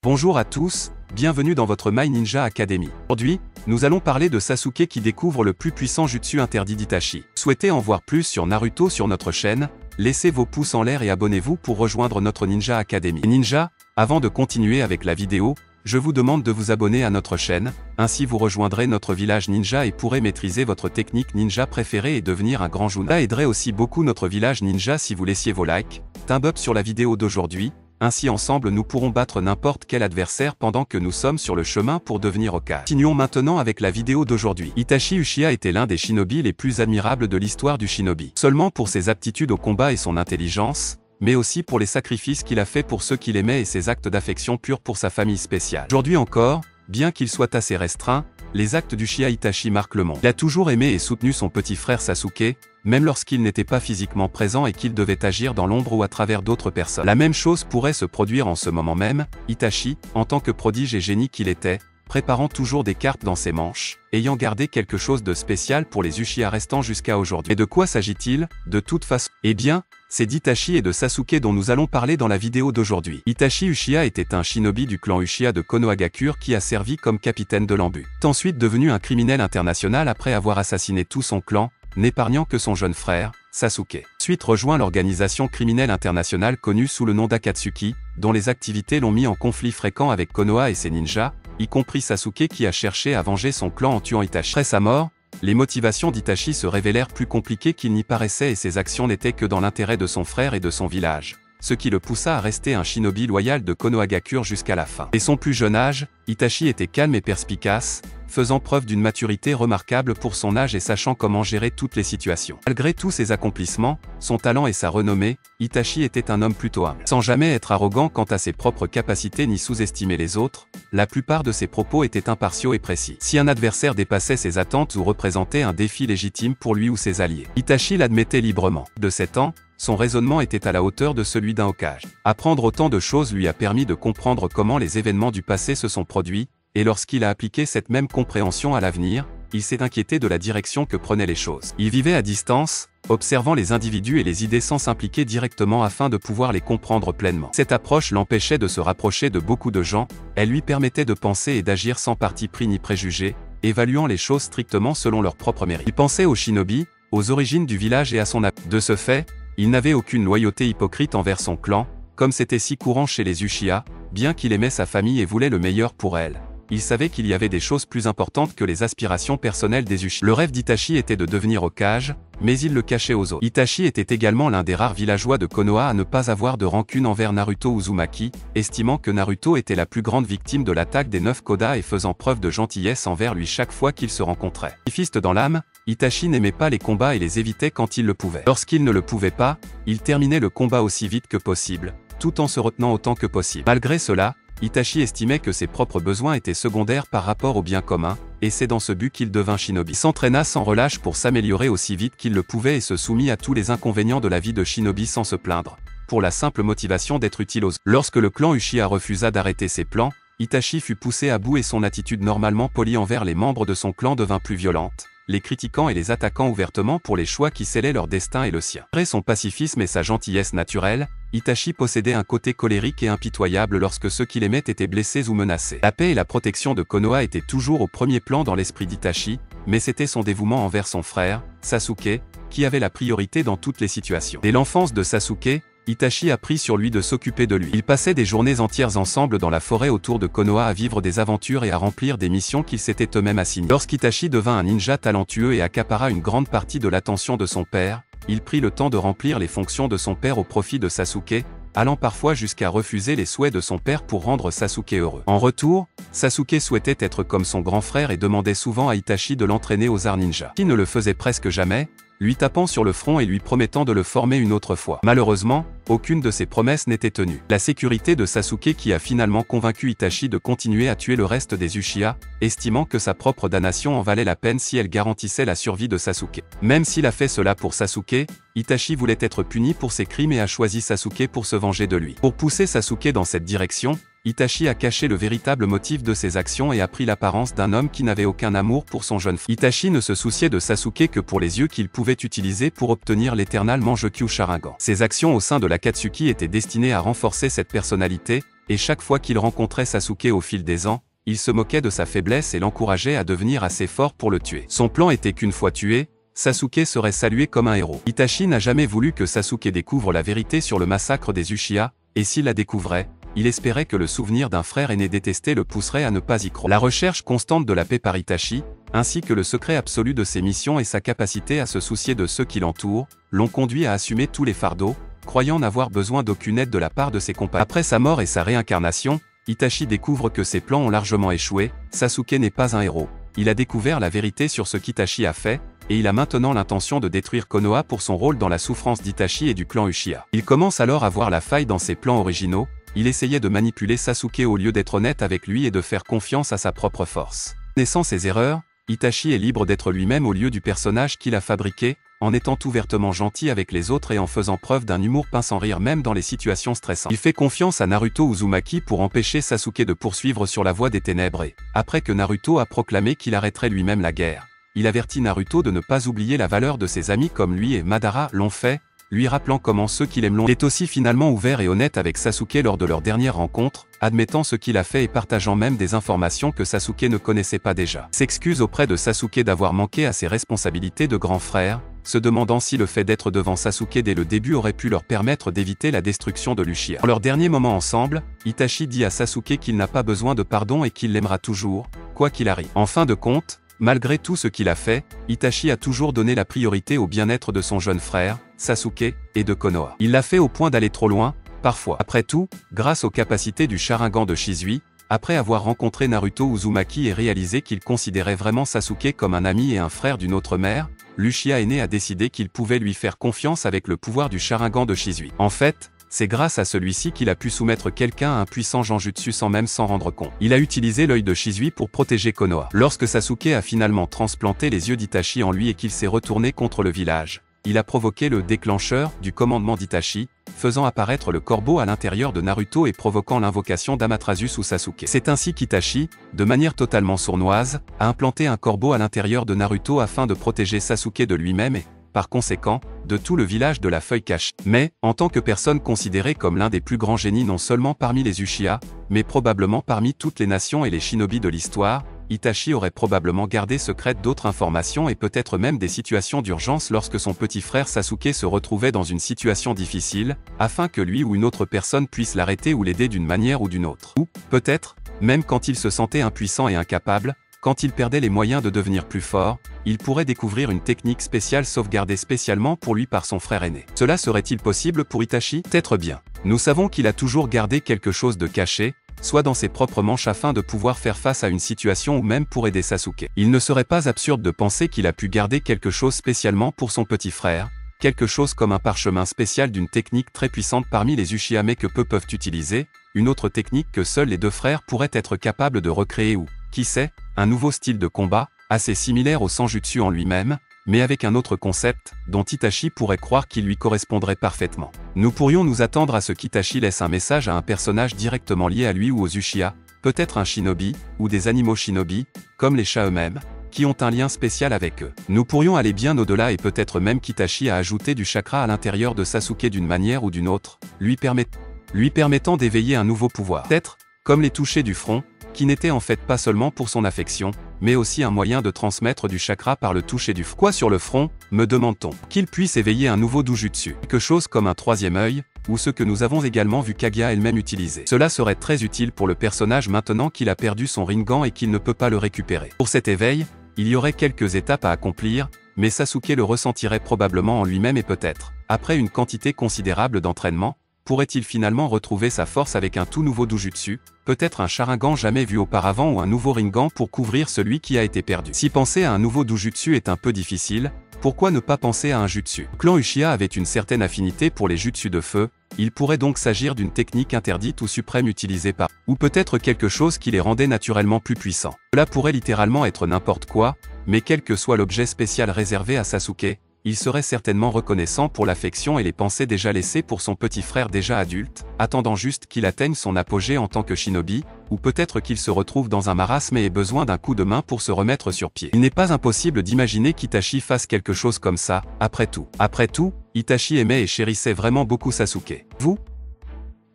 Bonjour à tous, bienvenue dans votre My Ninja Academy. Aujourd'hui, nous allons parler de Sasuke qui découvre le plus puissant jutsu interdit d'Itachi. Souhaitez en voir plus sur Naruto sur notre chaîne? Laissez vos pouces en l'air et abonnez-vous pour rejoindre notre Ninja Academy. Ninja, avant de continuer avec la vidéo, je vous demande de vous abonner à notre chaîne, ainsi vous rejoindrez notre village ninja et pourrez maîtriser votre technique ninja préférée et devenir un grand Jonin. Ça aiderait aussi beaucoup notre village ninja si vous laissiez vos likes, thumb up sur la vidéo d'aujourd'hui. Ainsi ensemble nous pourrons battre n'importe quel adversaire pendant que nous sommes sur le chemin pour devenir Hokage. Continuons maintenant avec la vidéo d'aujourd'hui. Itachi Uchiha était l'un des shinobi les plus admirables de l'histoire du shinobi. Seulement pour ses aptitudes au combat et son intelligence, mais aussi pour les sacrifices qu'il a fait pour ceux qu'il aimait et ses actes d'affection pure pour sa famille spéciale. Aujourd'hui encore, bien qu'il soit assez restreint, les actes d'Uchiha Itachi marquent le monde. Il a toujours aimé et soutenu son petit frère Sasuke, même lorsqu'il n'était pas physiquement présent et qu'il devait agir dans l'ombre ou à travers d'autres personnes. La même chose pourrait se produire en ce moment même, Itachi, en tant que prodige et génie qu'il était, préparant toujours des cartes dans ses manches, ayant gardé quelque chose de spécial pour les Uchiha restants jusqu'à aujourd'hui. Et de quoi s'agit-il, de toute façon? Eh bien, c'est d'Itachi et de Sasuke dont nous allons parler dans la vidéo d'aujourd'hui. Itachi Uchiha était un shinobi du clan Uchiha de Konohagakure qui a servi comme capitaine de l'embu. Il est ensuite devenu un criminel international après avoir assassiné tout son clan, n'épargnant que son jeune frère, Sasuke. Ensuite rejoint l'organisation criminelle internationale connue sous le nom d'Akatsuki, dont les activités l'ont mis en conflit fréquent avec Konoha et ses ninjas, y compris Sasuke qui a cherché à venger son clan en tuant Itachi. Après sa mort, les motivations d'Itachi se révélèrent plus compliquées qu'il n'y paraissait et ses actions n'étaient que dans l'intérêt de son frère et de son village, ce qui le poussa à rester un shinobi loyal de Konohagakure jusqu'à la fin. Dès son plus jeune âge, Itachi était calme et perspicace, faisant preuve d'une maturité remarquable pour son âge et sachant comment gérer toutes les situations. Malgré tous ses accomplissements, son talent et sa renommée, Itachi était un homme plutôt humble. Sans jamais être arrogant quant à ses propres capacités ni sous-estimer les autres, la plupart de ses propos étaient impartiaux et précis. Si un adversaire dépassait ses attentes ou représentait un défi légitime pour lui ou ses alliés, Itachi l'admettait librement. De 7 ans, son raisonnement était à la hauteur de celui d'un Hokage. Apprendre autant de choses lui a permis de comprendre comment les événements du passé se sont produits, et lorsqu'il a appliqué cette même compréhension à l'avenir, il s'est inquiété de la direction que prenaient les choses. Il vivait à distance, observant les individus et les idées sans s'impliquer directement afin de pouvoir les comprendre pleinement. Cette approche l'empêchait de se rapprocher de beaucoup de gens, elle lui permettait de penser et d'agir sans parti pris ni préjugés, évaluant les choses strictement selon leur propre mérite. Il pensait aux shinobi, aux origines du village et à son appel. De ce fait, il n'avait aucune loyauté hypocrite envers son clan, comme c'était si courant chez les Uchiha, bien qu'il aimait sa famille et voulait le meilleur pour elle. Il savait qu'il y avait des choses plus importantes que les aspirations personnelles des Uchiha. Le rêve d'Itachi était de devenir Hokage, mais il le cachait aux autres. Itachi était également l'un des rares villageois de Konoha à ne pas avoir de rancune envers Naruto Uzumaki, estimant que Naruto était la plus grande victime de l'attaque des 9 Koda et faisant preuve de gentillesse envers lui chaque fois qu'ils se rencontraient. Pacifiste dans l'âme, Itachi n'aimait pas les combats et les évitait quand il le pouvait. Lorsqu'il ne le pouvait pas, il terminait le combat aussi vite que possible, tout en se retenant autant que possible. Malgré cela, Itachi estimait que ses propres besoins étaient secondaires par rapport au bien commun, et c'est dans ce but qu'il devint shinobi. Il s'entraîna sans relâche pour s'améliorer aussi vite qu'il le pouvait et se soumit à tous les inconvénients de la vie de shinobi sans se plaindre, pour la simple motivation d'être utile aux autres. Lorsque le clan Uchiha refusa d'arrêter ses plans, Itachi fut poussé à bout et son attitude normalement polie envers les membres de son clan devint plus violente, les critiquant et les attaquant ouvertement pour les choix qui scellaient leur destin et le sien. Malgré son pacifisme et sa gentillesse naturelle, Itachi possédait un côté colérique et impitoyable lorsque ceux qu'il aimait étaient blessés ou menacés. La paix et la protection de Konoha étaient toujours au premier plan dans l'esprit d'Itachi, mais c'était son dévouement envers son frère, Sasuke, qui avait la priorité dans toutes les situations. Dès l'enfance de Sasuke, Itachi a pris sur lui de s'occuper de lui. Ils passaient des journées entières ensemble dans la forêt autour de Konoha à vivre des aventures et à remplir des missions qu'ils s'étaient eux-mêmes assignées. Lorsqu'Itachi devint un ninja talentueux et accapara une grande partie de l'attention de son père, il prit le temps de remplir les fonctions de son père au profit de Sasuke, allant parfois jusqu'à refuser les souhaits de son père pour rendre Sasuke heureux. En retour, Sasuke souhaitait être comme son grand frère et demandait souvent à Itachi de l'entraîner aux arts ninja. Il ne le faisait presque jamais, lui tapant sur le front et lui promettant de le former une autre fois. Malheureusement, aucune de ses promesses n'était tenue. La sécurité de Sasuke qui a finalement convaincu Itachi de continuer à tuer le reste des Uchiha, estimant que sa propre damnation en valait la peine si elle garantissait la survie de Sasuke. Même s'il a fait cela pour Sasuke, Itachi voulait être puni pour ses crimes et a choisi Sasuke pour se venger de lui. Pour pousser Sasuke dans cette direction, Itachi a caché le véritable motif de ses actions et a pris l'apparence d'un homme qui n'avait aucun amour pour son jeune frère. Itachi ne se souciait de Sasuke que pour les yeux qu'il pouvait utiliser pour obtenir l'éternel Mangekyou Sharingan. Ses actions au sein de l'Akatsuki étaient destinées à renforcer cette personnalité, et chaque fois qu'il rencontrait Sasuke au fil des ans, il se moquait de sa faiblesse et l'encourageait à devenir assez fort pour le tuer. Son plan était qu'une fois tué, Sasuke serait salué comme un héros. Itachi n'a jamais voulu que Sasuke découvre la vérité sur le massacre des Uchiha, et s'il la découvrait, il espérait que le souvenir d'un frère aîné détesté le pousserait à ne pas y croire. La recherche constante de la paix par Itachi, ainsi que le secret absolu de ses missions et sa capacité à se soucier de ceux qui l'entourent, l'ont conduit à assumer tous les fardeaux, croyant n'avoir besoin d'aucune aide de la part de ses compagnons. Après sa mort et sa réincarnation, Itachi découvre que ses plans ont largement échoué. Sasuke n'est pas un héros. Il a découvert la vérité sur ce qu'Itachi a fait, et il a maintenant l'intention de détruire Konoha pour son rôle dans la souffrance d'Itachi et du clan Uchiha. Il commence alors à voir la faille dans ses plans originaux. Il essayait de manipuler Sasuke au lieu d'être honnête avec lui et de faire confiance à sa propre force. Connaissant ses erreurs, Itachi est libre d'être lui-même au lieu du personnage qu'il a fabriqué, en étant ouvertement gentil avec les autres et en faisant preuve d'un humour pince sans rire même dans les situations stressantes. Il fait confiance à Naruto Uzumaki pour empêcher Sasuke de poursuivre sur la voie des ténèbres et, après que Naruto a proclamé qu'il arrêterait lui-même la guerre, il avertit Naruto de ne pas oublier la valeur de ses amis comme lui et Madara l'ont fait, lui rappelant comment ceux qu'il aime l'ont. Il est aussi finalement ouvert et honnête avec Sasuke lors de leur dernière rencontre, admettant ce qu'il a fait et partageant même des informations que Sasuke ne connaissait pas déjà. S'excuse auprès de Sasuke d'avoir manqué à ses responsabilités de grand frère, se demandant si le fait d'être devant Sasuke dès le début aurait pu leur permettre d'éviter la destruction de l'Uchiha. Dans leur dernier moment ensemble, Itachi dit à Sasuke qu'il n'a pas besoin de pardon et qu'il l'aimera toujours, quoi qu'il arrive. En fin de compte, malgré tout ce qu'il a fait, Itachi a toujours donné la priorité au bien-être de son jeune frère, Sasuke, et de Konoha. Il l'a fait au point d'aller trop loin, parfois. Après tout, grâce aux capacités du Sharingan de Shizui, après avoir rencontré Naruto Uzumaki et réalisé qu'il considérait vraiment Sasuke comme un ami et un frère d'une autre mère, l'Uchiha aîné a décidé qu'il pouvait lui faire confiance avec le pouvoir du Sharingan de Shizui. En fait, c'est grâce à celui-ci qu'il a pu soumettre quelqu'un à un puissant Genjutsu sans même s'en rendre compte. Il a utilisé l'œil de Shizui pour protéger Konoha. Lorsque Sasuke a finalement transplanté les yeux d'Itachi en lui et qu'il s'est retourné contre le village, il a provoqué le déclencheur du commandement d'Itachi, faisant apparaître le corbeau à l'intérieur de Naruto et provoquant l'invocation d'Amaterasu ou Sasuke. C'est ainsi qu'Itachi, de manière totalement sournoise, a implanté un corbeau à l'intérieur de Naruto afin de protéger Sasuke de lui-même et, par conséquent, de tout le village de la feuille cachée. Mais, en tant que personne considérée comme l'un des plus grands génies non seulement parmi les Uchiha, mais probablement parmi toutes les nations et les shinobi de l'histoire, Itachi aurait probablement gardé secrètes d'autres informations et peut-être même des situations d'urgence lorsque son petit frère Sasuke se retrouvait dans une situation difficile, afin que lui ou une autre personne puisse l'arrêter ou l'aider d'une manière ou d'une autre. Ou, peut-être, même quand il se sentait impuissant et incapable, quand il perdait les moyens de devenir plus fort, il pourrait découvrir une technique spéciale sauvegardée spécialement pour lui par son frère aîné. Cela serait-il possible pour Itachi? Peut-être bien. Nous savons qu'il a toujours gardé quelque chose de caché, soit dans ses propres manches afin de pouvoir faire face à une situation ou même pour aider Sasuke. Il ne serait pas absurde de penser qu'il a pu garder quelque chose spécialement pour son petit frère, quelque chose comme un parchemin spécial d'une technique très puissante parmi les Uchiha mais que peu peuvent utiliser, une autre technique que seuls les deux frères pourraient être capables de recréer ou, qui sait, un nouveau style de combat, assez similaire au Sanjutsu en lui-même, mais avec un autre concept, dont Itachi pourrait croire qu'il lui correspondrait parfaitement. Nous pourrions nous attendre à ce qu'Itachi laisse un message à un personnage directement lié à lui ou aux Uchiha, peut-être un shinobi, ou des animaux shinobi, comme les chats eux-mêmes, qui ont un lien spécial avec eux. Nous pourrions aller bien au-delà et peut-être même qu'Itachi a ajouté du chakra à l'intérieur de Sasuke d'une manière ou d'une autre, lui permettant d'éveiller un nouveau pouvoir. Peut-être, comme les touchés du front, qui n'était en fait pas seulement pour son affection, mais aussi un moyen de transmettre du chakra par le toucher du front. Quoi sur le front, me demande-t-on? Qu'il puisse éveiller un nouveau doujutsu, quelque chose comme un troisième œil, ou ce que nous avons également vu Kaguya elle-même utiliser. Cela serait très utile pour le personnage maintenant qu'il a perdu son Rinnegan et qu'il ne peut pas le récupérer. Pour cet éveil, il y aurait quelques étapes à accomplir, mais Sasuke le ressentirait probablement en lui-même et peut-être, après une quantité considérable d'entraînement, pourrait-il finalement retrouver sa force avec un tout nouveau doujutsu, peut-être un Sharingan jamais vu auparavant ou un nouveau Rinnegan pour couvrir celui qui a été perdu. Si penser à un nouveau doujutsu est un peu difficile, pourquoi ne pas penser à un jutsu? Le clan Uchiha avait une certaine affinité pour les jutsu de feu, il pourrait donc s'agir d'une technique interdite ou suprême utilisée par, ou peut-être quelque chose qui les rendait naturellement plus puissants. Cela pourrait littéralement être n'importe quoi, mais quel que soit l'objet spécial réservé à Sasuke, il serait certainement reconnaissant pour l'affection et les pensées déjà laissées pour son petit frère déjà adulte, attendant juste qu'il atteigne son apogée en tant que shinobi, ou peut-être qu'il se retrouve dans un marasme et ait besoin d'un coup de main pour se remettre sur pied. Il n'est pas impossible d'imaginer qu'Itachi fasse quelque chose comme ça, après tout. Après tout, Itachi aimait et chérissait vraiment beaucoup Sasuke. Vous?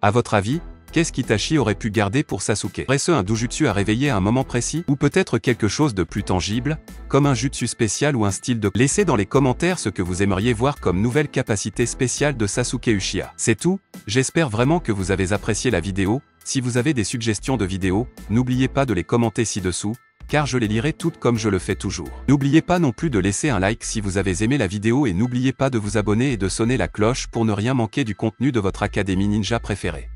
À votre avis, Qu'est-ce qu'Itachi aurait pu garder pour Sasuke? Serait-ce un doujutsu à réveiller à un moment précis? Ou peut-être quelque chose de plus tangible, comme un jutsu spécial ou un style de... Laissez dans les commentaires ce que vous aimeriez voir comme nouvelle capacité spéciale de Sasuke Uchiha. C'est tout, j'espère vraiment que vous avez apprécié la vidéo. Si vous avez des suggestions de vidéos, n'oubliez pas de les commenter ci-dessous, car je les lirai toutes comme je le fais toujours. N'oubliez pas non plus de laisser un like si vous avez aimé la vidéo et n'oubliez pas de vous abonner et de sonner la cloche pour ne rien manquer du contenu de votre académie ninja préférée.